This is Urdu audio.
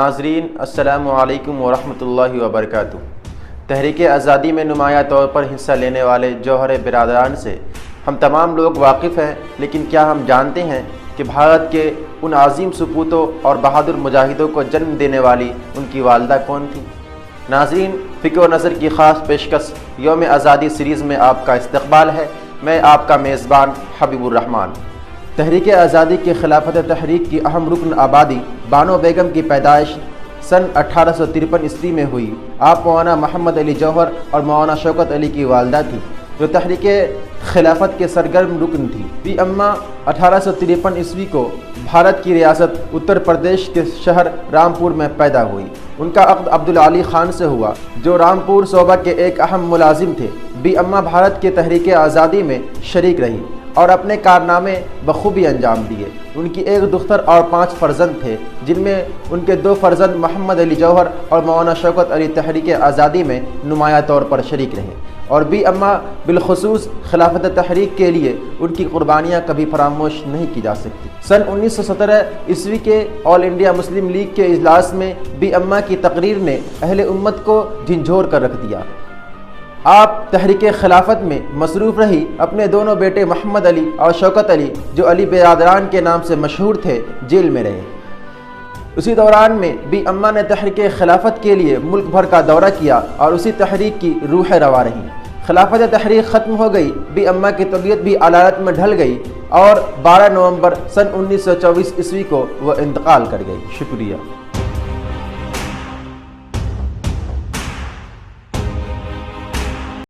ناظرین السلام علیکم ورحمۃ اللہ وبرکاتہ۔ تحریک آزادی میں نمایاں طور پر حصہ لینے والے جوہر برادران سے ہم تمام لوگ واقف ہیں، لیکن کیا ہم جانتے ہیں کہ بھارت کے ان عظیم سپوتوں اور بہادر مجاہدوں کو جنم دینے والی ان کی والدہ کون تھیں؟ ناظرین، فکر و نظر کی خاص پیشکش یوم آزادی سیریز میں آپ کا استقبال ہے۔ میں آپ کا میزبان حبیب الرحمان۔ تحریک آزادی کے خلافت تحریک کی اہم رکن آبادی بانو بیگم کی پیدائش سن 1853 عیسوی میں ہوئی۔ آپ مولانا محمد علی جوہر اور مولانا شوکت علی کی والدہ تھی، جو تحریک خلافت کے سرگرم رکن تھی۔ بی اماں 1853 عیسوی کو بھارت کی ریاست اتر پردیش کے شہر رامپور میں پیدا ہوئی۔ ان کا عقد عبدالعلی خان سے ہوا، جو رامپور صوبہ کے ایک اہم ملازم تھے۔ بی اماں بھارت کے تحریک آزادی میں شریک رہی اور اپنے کارنامے بخوبی انجام دیے۔ ان کی ایک دختر اور 5 فرزند تھے، جن میں ان کے 2 فرزند محمد علی جوہر اور مولانا شوکت علی تحریک آزادی میں نمایاں طور پر شریک رہے، اور بی اماں بالخصوص خلافت تحریک کے لیے ان کی قربانیاں کبھی فراموش نہیں کی جا سکتی۔ سن 1917 عیسوی کے آل انڈیا مسلم لیگ کے اجلاس میں بی اماں کی تقریر نے اہل امت کو جھنجھوڑ کر رکھ دیا۔ آپ تحریک خلافت میں مصروف رہی۔ اپنے دونوں بیٹے محمد علی اور شوکت علی، جو علی برادران کے نام سے مشہور تھے، جیل میں رہے۔ اسی دوران میں بی اماں نے تحریک خلافت کے لیے ملک بھر کا دورہ کیا اور اسی تحریک کی روح رواں رہی۔ خلافت تحریک ختم ہو گئی، بی اماں کی طبیعت بھی علالت میں ڈھل گئی اور 12 نومبر سن 1924 عیسوی کو وہ انتقال کر گئی۔ شکریہ۔